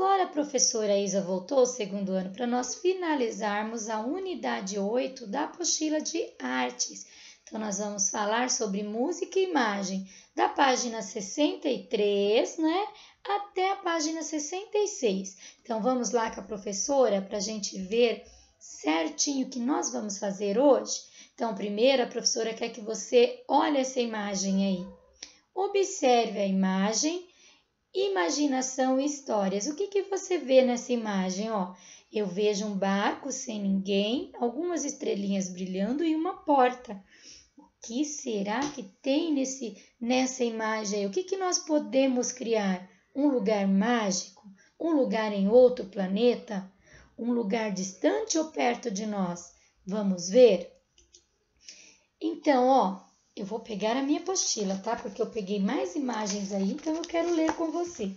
Agora a professora Isa voltou ao segundo ano para nós finalizarmos a unidade 8 da apostila de artes. Então, nós vamos falar sobre música e imagem, da página 63, né, até a página 66. Então, vamos lá com a professora para a gente ver certinho o que nós vamos fazer hoje. Então, primeiro, a professora quer que você olhe essa imagem aí. Observe a imagem, imaginação e histórias. O que você vê nessa imagem? Ó, eu vejo um barco sem ninguém, algumas estrelinhas brilhando e uma porta. O que será que tem nessa imagem aí? O que nós podemos criar? Um lugar mágico? Um lugar em outro planeta? Um lugar distante ou perto de nós? Vamos ver? Então, ó, eu vou pegar a minha apostila, tá? Porque eu peguei mais imagens aí, então eu quero ler com você.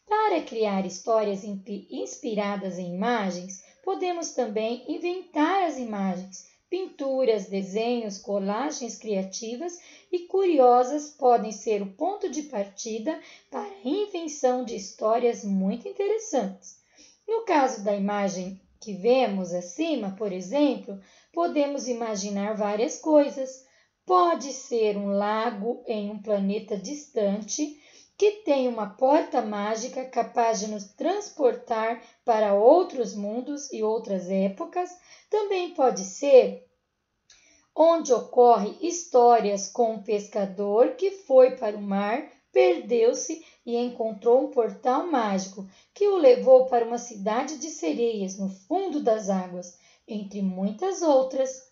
Para criar histórias inspiradas em imagens, podemos também inventar as imagens. Pinturas, desenhos, colagens criativas e curiosas podem ser o ponto de partida para a invenção de histórias muito interessantes. No caso da imagem que vemos acima, por exemplo, podemos imaginar várias coisas. Pode ser um lago em um planeta distante que tem uma porta mágica capaz de nos transportar para outros mundos e outras épocas. Também pode ser onde ocorrem histórias com um pescador que foi para o mar, perdeu-se e encontrou um portal mágico que o levou para uma cidade de sereias no fundo das águas, entre muitas outras.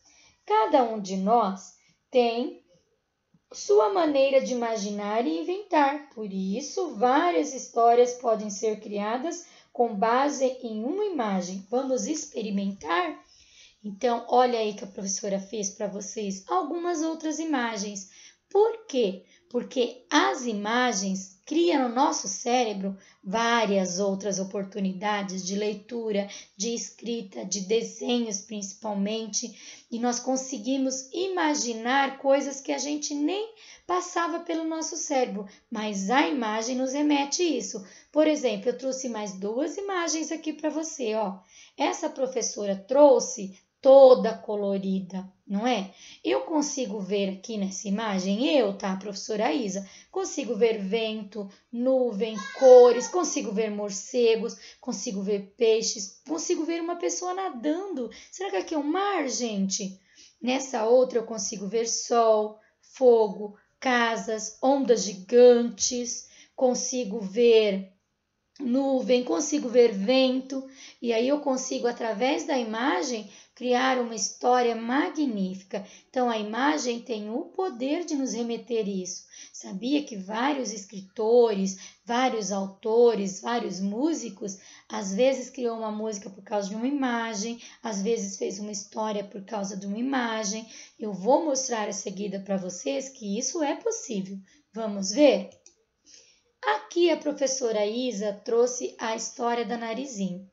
Cada um de nós tem sua maneira de imaginar e inventar. Por isso, várias histórias podem ser criadas com base em uma imagem. Vamos experimentar? Então, olha aí que a professora fez para vocês algumas outras imagens. Por quê? Porque as imagens criam no nosso cérebro várias outras oportunidades de leitura, de escrita, de desenhos principalmente, e nós conseguimos imaginar coisas que a gente nem passava pelo nosso cérebro, mas a imagem nos remete isso. Por exemplo, eu trouxe mais duas imagens aqui para você, ó. Essa professora trouxe toda colorida, não é? Eu consigo ver aqui nessa imagem, tá, professora Isa? Consigo ver vento, nuvem, cores, consigo ver morcegos, consigo ver peixes, consigo ver uma pessoa nadando. Será que aqui é um mar, gente? Nessa outra eu consigo ver sol, fogo, casas, ondas gigantes, consigo ver nuvem, consigo ver vento, e aí eu consigo, através da imagem, criar uma história magnífica. Então, a imagem tem o poder de nos remeter isso. Sabia que vários escritores, vários autores, vários músicos, às vezes criou uma música por causa de uma imagem, às vezes fez uma história por causa de uma imagem. Eu vou mostrar a seguida para vocês que isso é possível. Vamos ver? Aqui a professora Isa trouxe a história da Narizinho.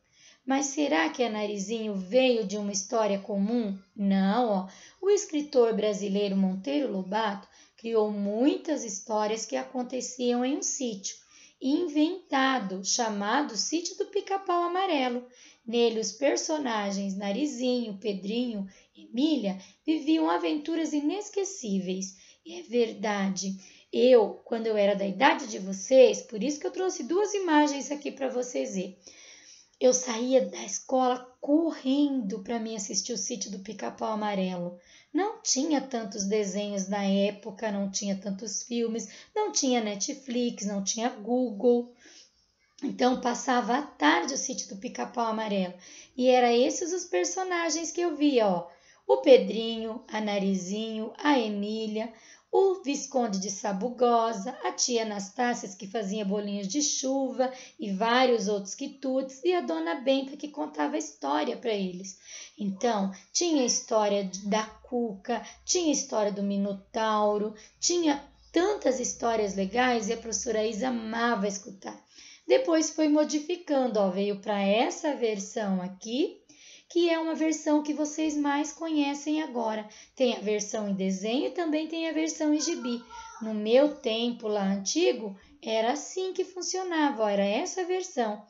Mas será que a Narizinho veio de uma história comum? Não, ó. O escritor brasileiro Monteiro Lobato criou muitas histórias que aconteciam em um sítio inventado, chamado Sítio do Pica-Pau Amarelo. Nele, os personagens Narizinho, Pedrinho e Emília viviam aventuras inesquecíveis. E é verdade. Quando eu era da idade de vocês, por isso que eu trouxe duas imagens aqui para vocês verem. Eu saía da escola correndo para mim assistir o Sítio do Pica-Pau Amarelo. Não tinha tantos desenhos na época, não tinha tantos filmes, não tinha Netflix, não tinha Google. Então, passava à tarde o Sítio do Pica-Pau Amarelo. E eram esses os personagens que eu via, ó. O Pedrinho, a Narizinho, a Emília, o Visconde de Sabugosa, a tia Anastácia que fazia bolinhos de chuva e vários outros quitutes e a dona Benta que contava história para eles. Então, tinha a história da Cuca, tinha a história do Minotauro, tinha tantas histórias legais e a professora Isa amava escutar. Depois foi modificando, ó, veio para essa versão aqui, que é uma versão que vocês mais conhecem agora. Tem a versão em desenho e também tem a versão em gibi. No meu tempo lá antigo, era assim que funcionava, ó, era essa versão.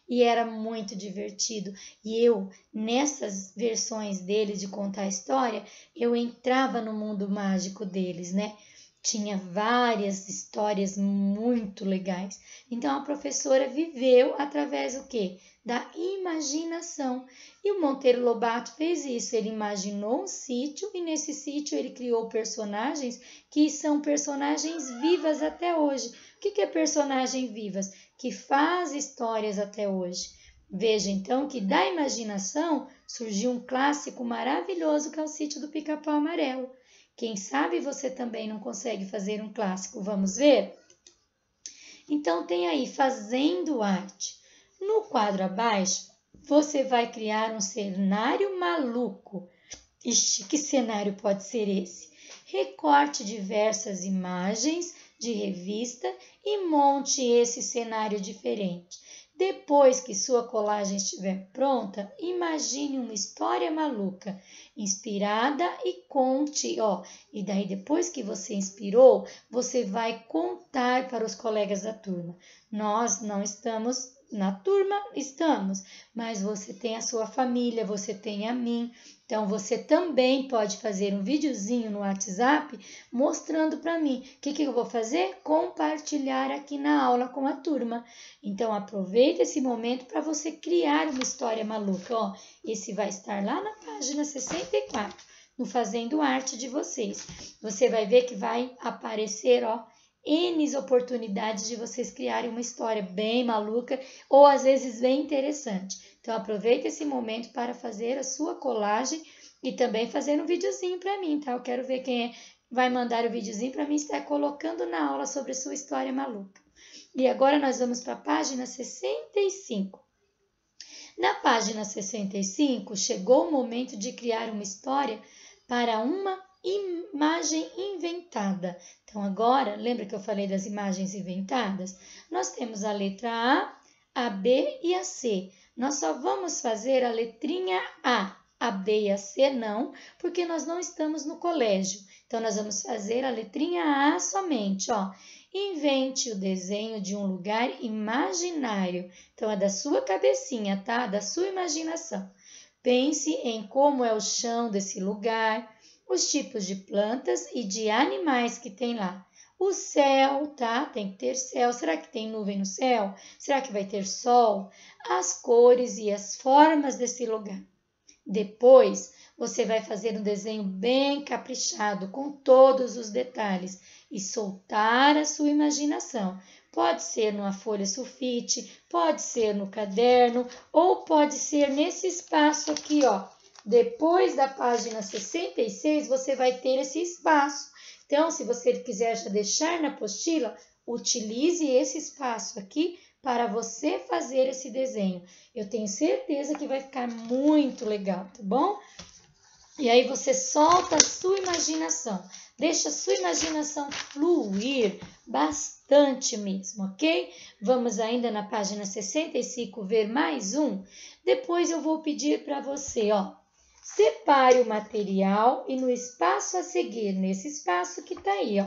e era muito divertido. E eu, nessas versões deles de contar a história, eu entrava no mundo mágico deles, né? Tinha várias histórias muito legais. Então a professora viveu através do quê? Da imaginação. E o Monteiro Lobato fez isso. Ele imaginou um sítio e nesse sítio ele criou personagens que são personagens vivas até hoje. O que é personagem vivas? Que faz histórias até hoje. Veja então que da imaginação surgiu um clássico maravilhoso que é o Sítio do Pica-Pau Amarelo. Quem sabe você também não consegue fazer um clássico? Vamos ver? Então tem aí Fazendo Arte. No quadro abaixo, você vai criar um cenário maluco. Ixi, que cenário pode ser esse? Recorte diversas imagens de revista e monte esse cenário diferente. Depois que sua colagem estiver pronta, imagine uma história maluca, inspirada e conte, E daí depois que você inspirou, você vai contar para os colegas da turma. Nós não estamos na turma, estamos, mas você tem a sua família, você tem a mim. Então, você também pode fazer um videozinho no WhatsApp mostrando para mim. O que eu vou fazer? Compartilhar aqui na aula com a turma. Então, aproveita esse momento para você criar uma história maluca. Esse vai estar lá na página 64, no Fazendo Arte de vocês. Você vai ver que vai aparecer, N oportunidades de vocês criarem uma história bem maluca ou às vezes bem interessante. Então aproveita esse momento para fazer a sua colagem e também fazer um videozinho para mim, tá? Eu quero ver quem vai mandar o videozinho para mim estar colocando na aula sobre a sua história maluca. E agora nós vamos para a página 65. Na página 65 chegou o momento de criar uma história para uma imagem inventada. Então agora, lembra que eu falei das imagens inventadas? Nós temos a letra A B e a C. Nós só vamos fazer a letrinha A B e a C não, porque nós não estamos no colégio. Então nós vamos fazer a letrinha A somente, Invente o desenho de um lugar imaginário. Então é da sua cabecinha, tá? Da sua imaginação. Pense em como é o chão desse lugar, os tipos de plantas e de animais que tem lá. O céu, tá? Tem que ter céu. Será que tem nuvem no céu? Será que vai ter sol? As cores e as formas desse lugar. Depois, você vai fazer um desenho bem caprichado, com todos os detalhes, e soltar a sua imaginação. Pode ser numa folha sulfite, pode ser no caderno, ou pode ser nesse espaço aqui, Depois da página 66, você vai ter esse espaço. Então, se você quiser já deixar na apostila, utilize esse espaço aqui para você fazer esse desenho. Eu tenho certeza que vai ficar muito legal, tá bom? E aí você solta a sua imaginação. Deixa a sua imaginação fluir bastante mesmo, ok? Vamos ainda na página 65 ver mais um. Depois eu vou pedir para você, separe o material e no espaço a seguir, nesse espaço que está aí,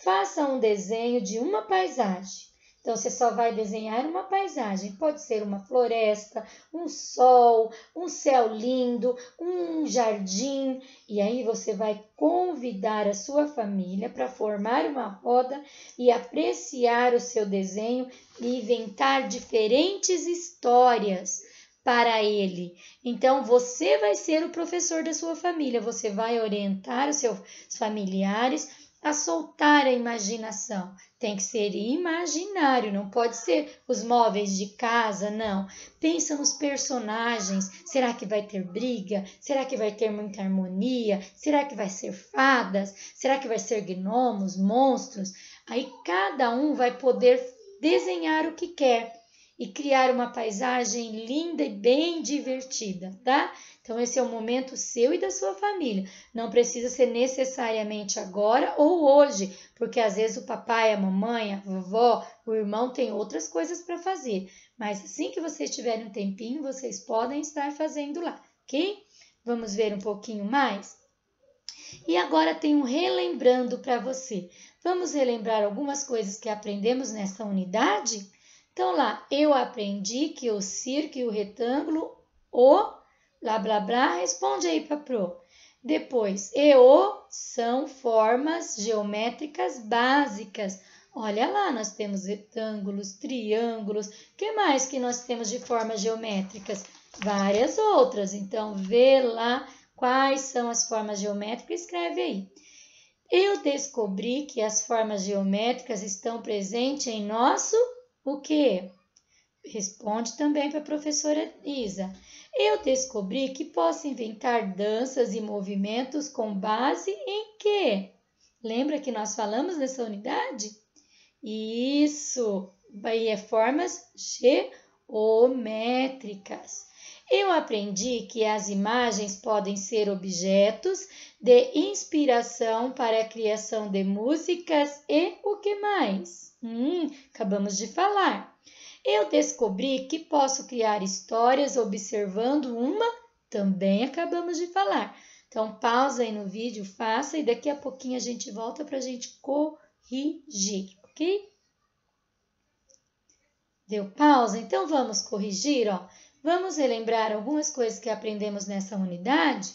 faça um desenho de uma paisagem. Então, você só vai desenhar uma paisagem. Pode ser uma floresta, um sol, um céu lindo, um jardim. E aí você vai convidar a sua família para formar uma roda e apreciar o seu desenho e inventar diferentes histórias para ele. Então, você vai ser o professor da sua família. Você vai orientar os seus familiares a soltar a imaginação. Tem que ser imaginário, não pode ser os móveis de casa, não. Pensa nos personagens. Será que vai ter briga? Será que vai ter muita harmonia? Será que vai ser fadas? Será que vai ser gnomos, monstros? Aí cada um vai poder desenhar o que quer e criar uma paisagem linda e bem divertida, tá? Então, esse é o momento seu e da sua família. Não precisa ser necessariamente agora ou hoje, porque às vezes o papai, a mamãe, a vovó, o irmão tem outras coisas para fazer. Mas assim que vocês tiverem um tempinho, vocês podem estar fazendo lá, ok? Vamos ver um pouquinho mais? E agora tem um relembrando para você. Vamos relembrar algumas coisas que aprendemos nessa unidade? Então lá, eu aprendi que o círculo e o retângulo, o blá blá blá, responde aí para Pro. Depois, e o são formas geométricas básicas. Olha lá, nós temos retângulos, triângulos. O que mais que nós temos de formas geométricas? Várias outras. Então, vê lá quais são as formas geométricas e escreve aí. Eu descobri que as formas geométricas estão presentes em nosso o quê? Responde também para a professora Isa. Eu descobri que posso inventar danças e movimentos com base em quê? Lembra que nós falamos nessa unidade? Isso! Aí é formas geométricas. Eu aprendi que as imagens podem ser objetos de inspiração para a criação de músicas e o que mais? Acabamos de falar. Eu descobri que posso criar histórias observando uma, também acabamos de falar. Então, pausa aí no vídeo, faça e daqui a pouquinho a gente volta para a gente corrigir, ok? Deu pausa? Então, vamos corrigir, ó. Vamos relembrar algumas coisas que aprendemos nessa unidade?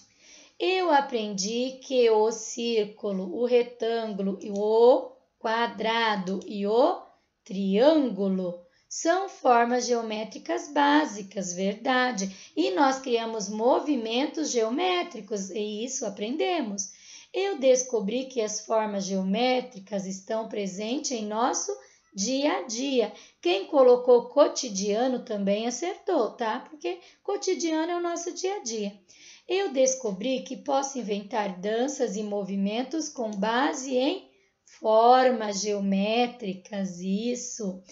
Eu aprendi que o círculo, o retângulo, o quadrado e o triângulo são formas geométricas básicas, verdade? E nós criamos movimentos geométricos, e isso aprendemos. Eu descobri que as formas geométricas estão presentes em nosso dia a dia. Quem colocou cotidiano também acertou, tá? Porque cotidiano é o nosso dia a dia. Eu descobri que posso inventar danças e movimentos com base em formas geométricas, isso.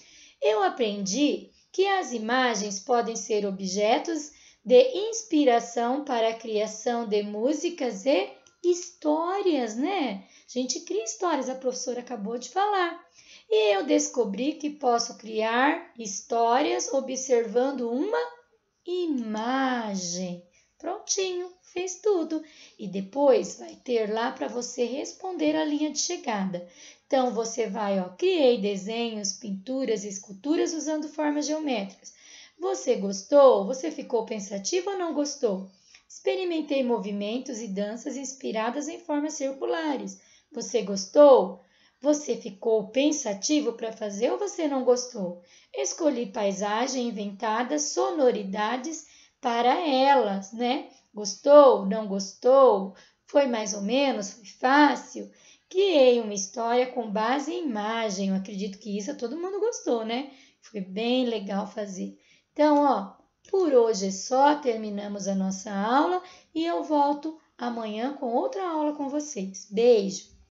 Eu aprendi que as imagens podem ser objetos de inspiração para a criação de músicas e histórias, né? A gente cria histórias, a professora acabou de falar. E eu descobri que posso criar histórias observando uma imagem. Prontinho, fez tudo. E depois vai ter lá para você responder a linha de chegada. Então, você vai, ó, criei desenhos, pinturas, esculturas usando formas geométricas. Você gostou? Você ficou pensativo ou não gostou? Experimentei movimentos e danças inspiradas em formas circulares. Você gostou? Você ficou pensativo para fazer ou você não gostou? Escolhi paisagem inventadas, sonoridades para elas, né? Gostou? Não gostou? Foi mais ou menos? Foi fácil? Criei uma história com base em imagem. Eu acredito que isso todo mundo gostou, né? Foi bem legal fazer. Então, ó, por hoje é só. Terminamos a nossa aula e eu volto amanhã com outra aula com vocês. Beijo!